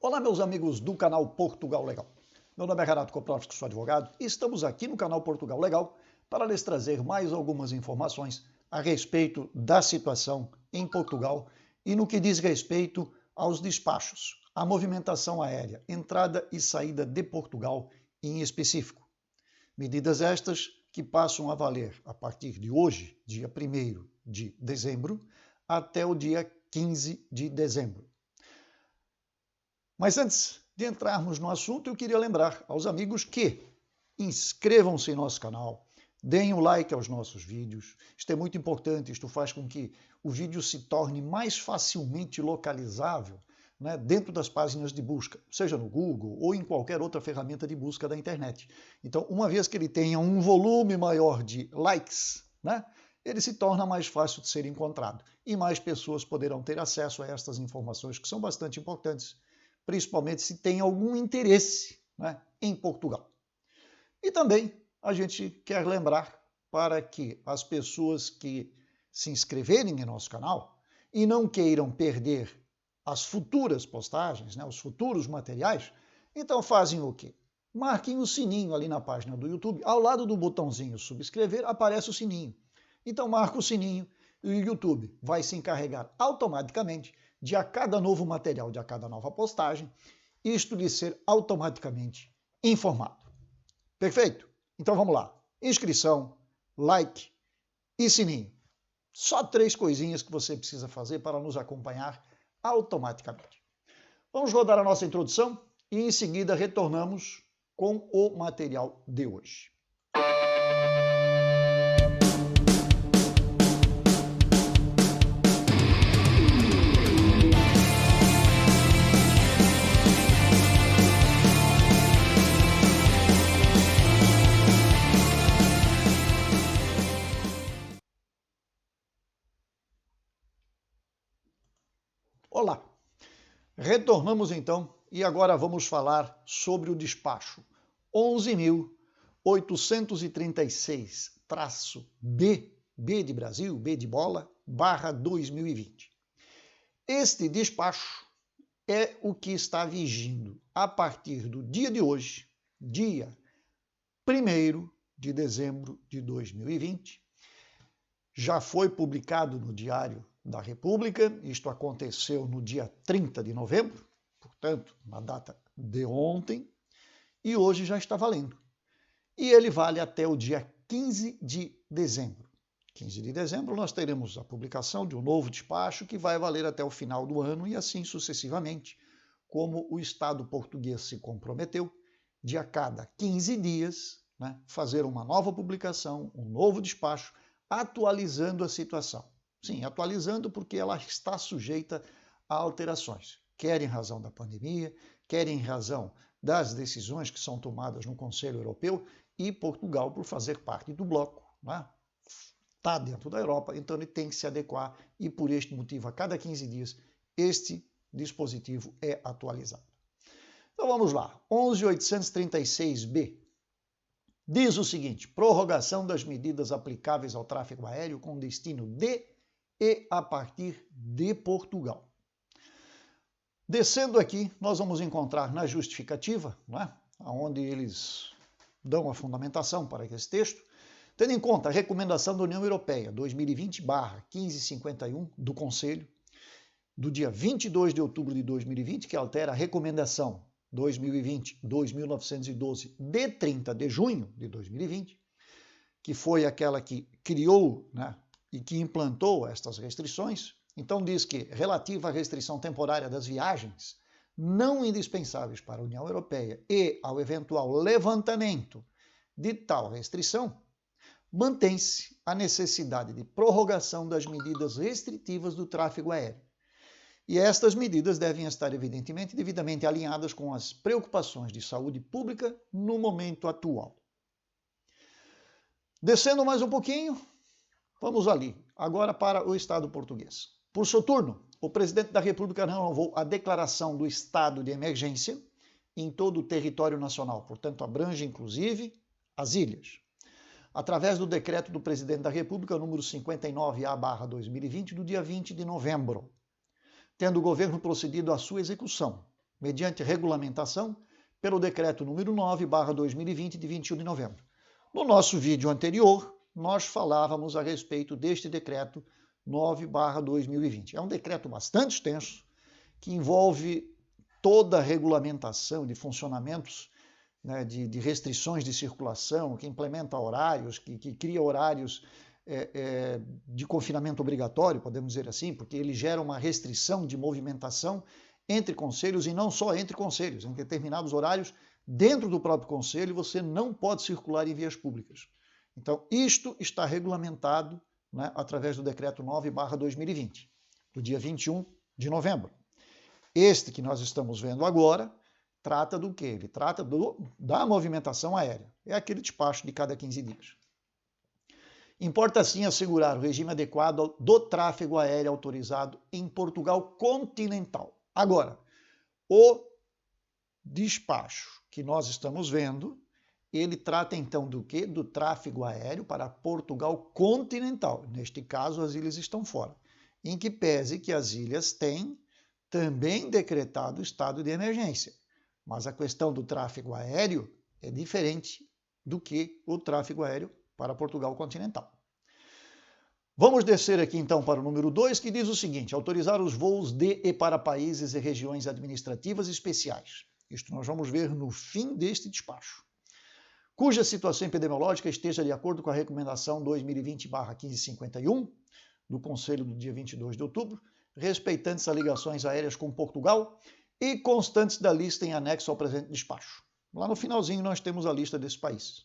Olá, meus amigos do canal Portugal Legal. Meu nome é Renato Koprowski, sou advogado, e estamos aqui no canal Portugal Legal para lhes trazer mais algumas informações a respeito da situação em Portugal e no que diz respeito aos despachos, à movimentação aérea, entrada e saída de Portugal em específico. Medidas estas que passam a valer a partir de hoje, dia 1º de dezembro, até o dia 15 de dezembro. Mas antes de entrarmos no assunto, eu queria lembrar aos amigos que inscrevam-se em nosso canal, deem o like aos nossos vídeos. Isto é muito importante, isto faz com que o vídeo se torne mais facilmente localizável, né, dentro das páginas de busca, seja no Google ou em qualquer outra ferramenta de busca da internet. Então, uma vez que ele tenha um volume maior de likes, né, ele se torna mais fácil de ser encontrado e mais pessoas poderão ter acesso a estas informações que são bastante importantes, principalmente se tem algum interesse, né, em Portugal. E também a gente quer lembrar para que as pessoas que se inscreverem em nosso canal e não queiram perder as futuras postagens, né, os futuros materiais, então fazem o quê? Marquem o sininho ali na página do YouTube, ao lado do botãozinho subscrever aparece o sininho. Então marca o sininho e o YouTube vai se encarregar automaticamente de a cada novo material, de a cada nova postagem, isto de ser automaticamente informado. Perfeito? Então vamos lá. Inscrição, like e sininho. Só 3 coisinhas que você precisa fazer para nos acompanhar automaticamente. Vamos rodar a nossa introdução e em seguida retornamos com o material de hoje. Olá, retornamos então e agora vamos falar sobre o despacho 11.836-B, B de Brasil, B de bola, /2020. Este despacho é o que está vigindo a partir do dia de hoje, dia 1º de dezembro de 2020. Já foi publicado no Diário da República, isto aconteceu no dia 30 de novembro, portanto, na data de ontem, e hoje já está valendo. E ele vale até o dia 15 de dezembro. 15 de dezembro nós teremos a publicação de um novo despacho que vai valer até o final do ano e assim sucessivamente, como o Estado português se comprometeu de a cada 15 dias, né, fazer uma nova publicação, um novo despacho, atualizando a situação. Sim, atualizando porque ela está sujeita a alterações, quer em razão da pandemia, quer em razão das decisões que são tomadas no Conselho Europeu e Portugal por fazer parte do bloco, né? Está dentro da Europa, então ele tem que se adequar e por este motivo, a cada 15 dias, este dispositivo é atualizado. Então vamos lá, 11.836-B. Diz o seguinte: prorrogação das medidas aplicáveis ao tráfego aéreo com destino de e a partir de Portugal. Descendo aqui, nós vamos encontrar na justificativa, né, onde eles dão a fundamentação para esse texto, tendo em conta a recomendação da União Europeia 2020/1551 do Conselho, do dia 22 de outubro de 2020, que altera a recomendação 2020/2912 de 30 de junho de 2020, que foi aquela que criou, né, e que implantou estas restrições. Então diz que, relativa à restrição temporária das viagens não indispensáveis para a União Europeia e ao eventual levantamento de tal restrição, mantém-se a necessidade de prorrogação das medidas restritivas do tráfego aéreo. E estas medidas devem estar, evidentemente, devidamente alinhadas com as preocupações de saúde pública no momento atual. Descendo mais um pouquinho, vamos ali, agora para o Estado português. Por seu turno, o presidente da República renovou a declaração do estado de emergência em todo o território nacional, portanto, abrange inclusive as ilhas, através do decreto do presidente da República, número 59A/2020, do dia 20 de novembro, tendo o governo procedido à sua execução, mediante regulamentação pelo decreto número 9/2020, de 21 de novembro. No nosso vídeo anterior, nós falávamos a respeito deste decreto 9/2020. É um decreto bastante extenso, que envolve toda a regulamentação de funcionamentos, né, de restrições de circulação, que implementa horários, que cria horários de confinamento obrigatório, podemos dizer assim, porque ele gera uma restrição de movimentação entre conselhos, e não só entre conselhos, em determinados horários, dentro do próprio conselho, você não pode circular em vias públicas. Então, isto está regulamentado, né, através do decreto 9/2020, do dia 21 de novembro. Este que nós estamos vendo agora trata do quê? Ele trata da movimentação aérea. É aquele despacho de cada 15 dias. Importa, sim, assegurar o regime adequado do tráfego aéreo autorizado em Portugal continental. Agora, o despacho que nós estamos vendo, ele trata então do quê? Do tráfego aéreo para Portugal continental. Neste caso, as ilhas estão fora. Em que pese que as ilhas têm também decretado estado de emergência. Mas a questão do tráfego aéreo é diferente do que o tráfego aéreo para Portugal continental. Vamos descer aqui então para o número 2, que diz o seguinte: autorizar os voos de e para países e regiões administrativas especiais. Isto nós vamos ver no fim deste despacho. Cuja situação epidemiológica esteja de acordo com a recomendação 2020/1551 do Conselho do dia 22 de outubro, respeitantes a ligações aéreas com Portugal e constantes da lista em anexo ao presente despacho. Lá no finalzinho nós temos a lista desses países.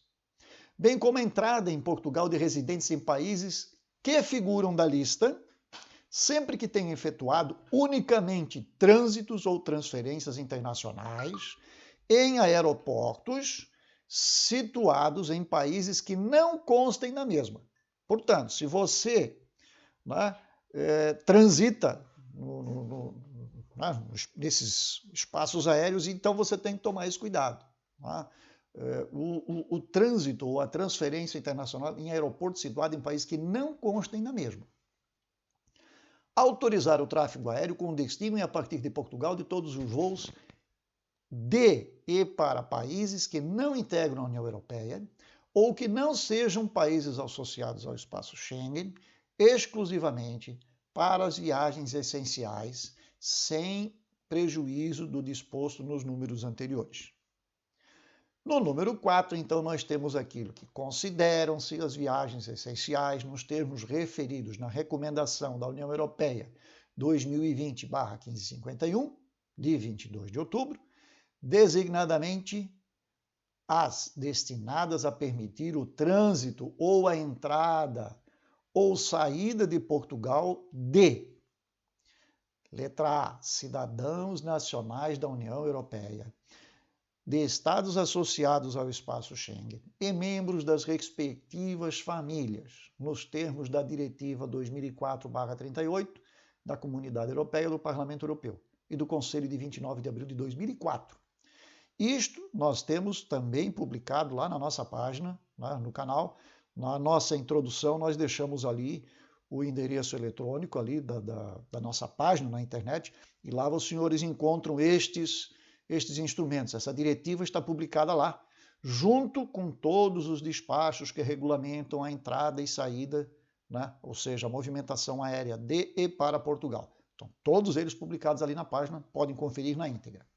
Bem como a entrada em Portugal de residentes em países que figuram da lista, sempre que tenham efetuado unicamente trânsitos ou transferências internacionais em aeroportos situados em países que não constem na mesma. Portanto, se você, né, transita nesses espaços aéreos, então você tem que tomar esse cuidado. Né? O trânsito ou a transferência internacional em aeroportos situados em países que não constem na mesma. Autorizar o tráfego aéreo com destino e a partir de Portugal de todos os voos de e para países que não integram a União Europeia ou que não sejam países associados ao espaço Schengen, exclusivamente para as viagens essenciais, sem prejuízo do disposto nos números anteriores. No número 4, então, nós temos aquilo que consideram-se as viagens essenciais nos termos referidos na recomendação da União Europeia 2020/1551, de 22 de outubro, designadamente as destinadas a permitir o trânsito ou a entrada ou saída de Portugal de: letra A, cidadãos nacionais da União Europeia, de estados associados ao espaço Schengen e membros das respectivas famílias, nos termos da Diretiva 2004/38 da Comunidade Europeia do Parlamento Europeu e do Conselho de 29 de abril de 2004. Isto nós temos também publicado lá na nossa página, né, no canal. Na nossa introdução nós deixamos ali o endereço eletrônico ali da nossa página na internet, e lá os senhores encontram estes instrumentos. Essa diretiva está publicada lá, junto com todos os despachos que regulamentam a entrada e saída, né, ou seja, a movimentação aérea de e para Portugal. Então, todos eles publicados ali na página, podem conferir na íntegra.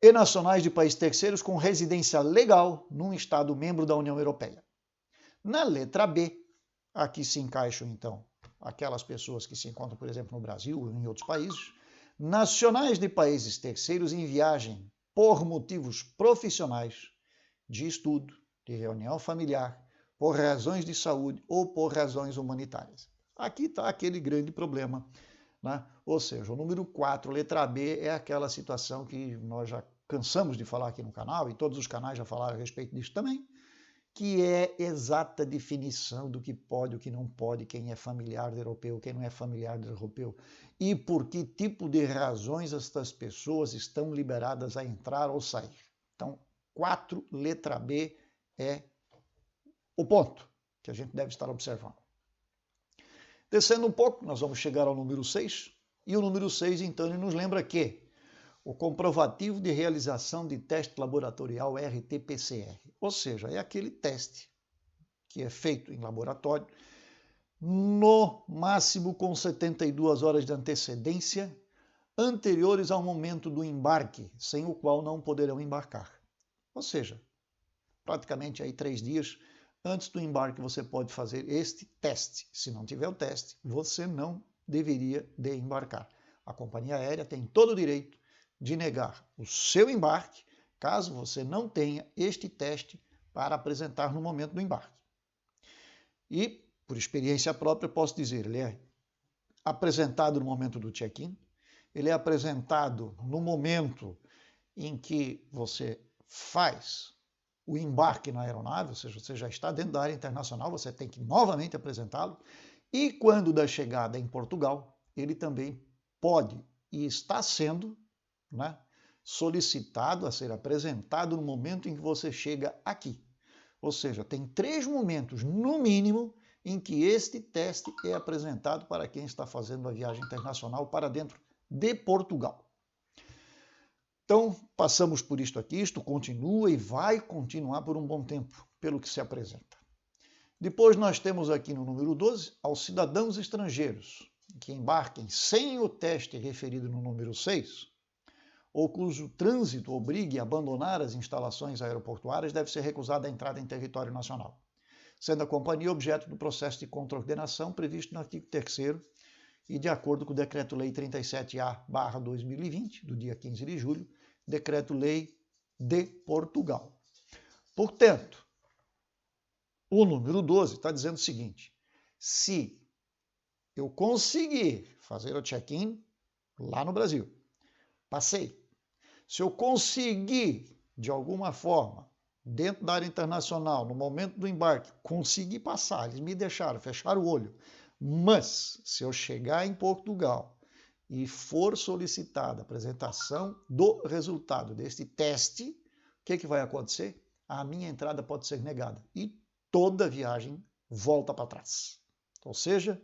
E nacionais de países terceiros com residência legal num Estado membro da União Europeia. Na letra B, aqui se encaixam, então, aquelas pessoas que se encontram, por exemplo, no Brasil ou em outros países, nacionais de países terceiros em viagem por motivos profissionais, de estudo, de reunião familiar, por razões de saúde ou por razões humanitárias. Aqui está aquele grande problema, né? Ou seja, o número 4, letra B, é aquela situação que nós já cansamos de falar aqui no canal, e todos os canais já falaram a respeito disso também, que é exata definição do que pode, o que não pode, quem é familiar do europeu, quem não é familiar do europeu, e por que tipo de razões estas pessoas estão liberadas a entrar ou sair. Então, 4, letra B, é o ponto que a gente deve estar observando. Descendo um pouco, nós vamos chegar ao número 6, e o número 6, então, ele nos lembra que o comprovativo de realização de teste laboratorial RT-PCR, ou seja, é aquele teste que é feito em laboratório, no máximo com 72 horas de antecedência, anteriores ao momento do embarque, sem o qual não poderão embarcar. Ou seja, praticamente aí 3 dias antes do embarque você pode fazer este teste. Se não tiver o teste, você não deveria de embarcar. A companhia aérea tem todo o direito de negar o seu embarque, caso você não tenha este teste para apresentar no momento do embarque. E, por experiência própria, posso dizer, ele é apresentado no momento do check-in, ele é apresentado no momento em que você faz o embarque na aeronave, ou seja, você já está dentro da área internacional, você tem que novamente apresentá-lo, e quando da chegada em Portugal, ele também pode e está sendo, né, solicitado a ser apresentado no momento em que você chega aqui. Ou seja, tem 3 momentos, no mínimo, em que este teste é apresentado para quem está fazendo a viagem internacional para dentro de Portugal. Então, passamos por isto aqui, isto continua e vai continuar por um bom tempo, pelo que se apresenta. Depois nós temos aqui no número 12, aos cidadãos estrangeiros que embarquem sem o teste referido no número 6, ou cujo trânsito obrigue a abandonar as instalações aeroportuárias, deve ser recusada a entrada em território nacional, sendo a companhia objeto do processo de contraordenação previsto no artigo 3º e de acordo com o Decreto-Lei 37A/2020, do dia 15 de julho, Decreto-Lei de Portugal. Portanto, o número 12 está dizendo o seguinte: se eu conseguir fazer o check-in lá no Brasil, passei. Se eu conseguir, de alguma forma, dentro da área internacional, no momento do embarque, conseguir passar, eles me deixaram, fecharam o olho, mas se eu chegar em Portugal e for solicitada a apresentação do resultado deste teste, o que vai acontecer? A minha entrada pode ser negada e toda a viagem volta para trás. Ou seja,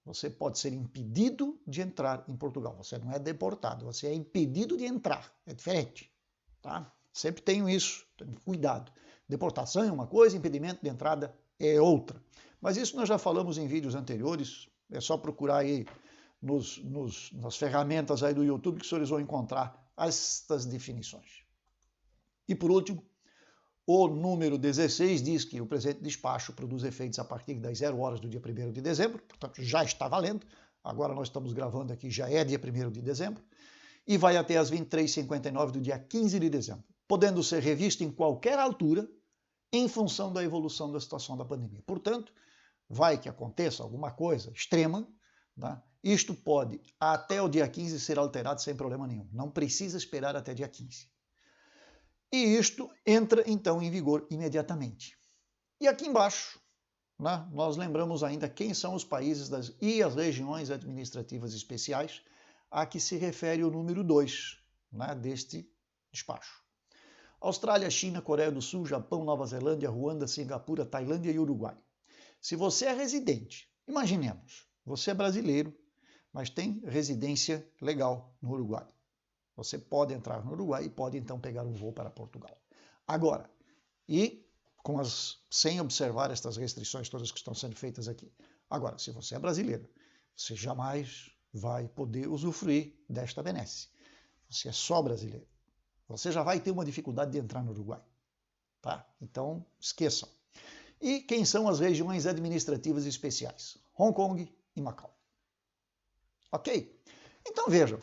você pode ser impedido de entrar em Portugal. Você não é deportado, você é impedido de entrar. É diferente. Tá? Sempre tenho isso, cuidado. Deportação é uma coisa, impedimento de entrada é outra. Mas isso nós já falamos em vídeos anteriores, é só procurar aí nas ferramentas aí do YouTube que os senhores vão encontrar estas definições. E por último, o número 16 diz que o presente despacho produz efeitos a partir das 0 horas do dia 1º de dezembro, portanto já está valendo, agora nós estamos gravando aqui, já é dia 1º de dezembro, e vai até as 23h59 do dia 15 de dezembro, podendo ser revisto em qualquer altura em função da evolução da situação da pandemia. Portanto, vai que aconteça alguma coisa extrema, tá? Isto pode, até o dia 15, ser alterado sem problema nenhum. Não precisa esperar até dia 15. E isto entra, então, em vigor imediatamente. E aqui embaixo, né, nós lembramos ainda quem são os países e as regiões administrativas especiais a que se refere o número 2, né, deste despacho. Austrália, China, Coreia do Sul, Japão, Nova Zelândia, Ruanda, Singapura, Tailândia e Uruguai. Se você é residente, imaginemos, você é brasileiro, mas tem residência legal no Uruguai. Você pode entrar no Uruguai e pode então pegar um voo para Portugal. Agora, sem observar estas restrições todas que estão sendo feitas aqui. Agora, se você é brasileiro, você jamais vai poder usufruir desta benesse. Você é só brasileiro. Você já vai ter uma dificuldade de entrar no Uruguai. Tá? Então, esqueçam. E quem são as regiões administrativas especiais? Hong Kong e Macau. Ok? Então vejam,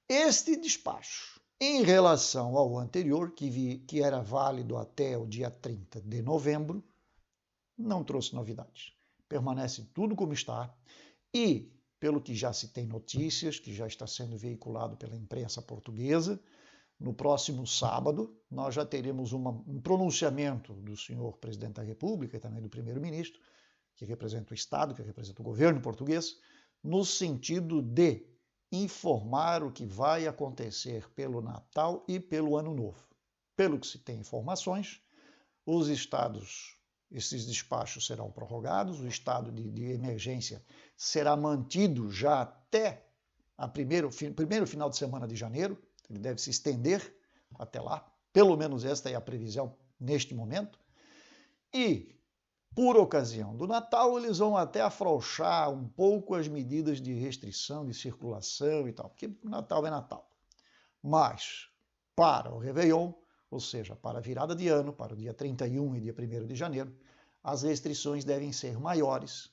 este despacho, em relação ao anterior, que era válido até o dia 30 de novembro, não trouxe novidades. Permanece tudo como está e, pelo que já se tem notícias, que já está sendo veiculado pela imprensa portuguesa, no próximo sábado nós já teremos um pronunciamento do senhor presidente da República e também do primeiro-ministro, que representa o Estado, que representa o governo português, no sentido de informar o que vai acontecer pelo Natal e pelo Ano Novo. Pelo que se tem informações, esses despachos serão prorrogados, o estado de emergência será mantido já até o primeiro final de semana de janeiro, Ele deve se estender até lá, pelo menos esta é a previsão neste momento. E, por ocasião do Natal, eles vão até afrouxar um pouco as medidas de restrição de circulação e tal, porque Natal é Natal. Mas, para o Réveillon, ou seja, para a virada de ano, para o dia 31 e dia 1º de janeiro, as restrições devem ser maiores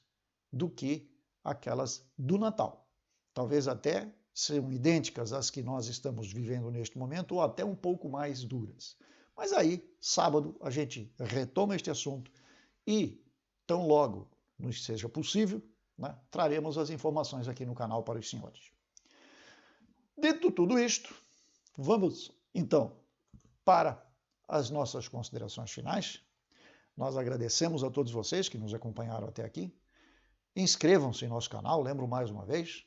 do que aquelas do Natal. Talvez até sejam idênticas às que nós estamos vivendo neste momento, ou até um pouco mais duras. Mas aí, sábado, a gente retoma este assunto e, tão logo nos seja possível, né, traremos as informações aqui no canal para os senhores. Dito tudo isto, vamos, então, para as nossas considerações finais. Nós agradecemos a todos vocês que nos acompanharam até aqui. Inscrevam-se em nosso canal, lembro mais uma vez.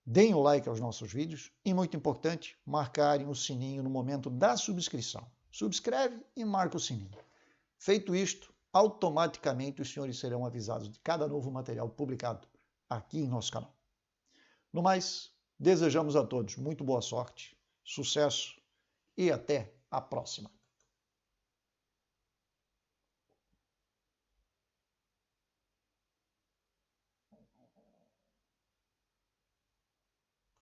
Deem o like aos nossos vídeos e, muito importante, marcarem o sininho no momento da subscrição. Subscreve e marca o sininho. Feito isto, automaticamente os senhores serão avisados de cada novo material publicado aqui em nosso canal. No mais, desejamos a todos muito boa sorte, sucesso e até a próxima.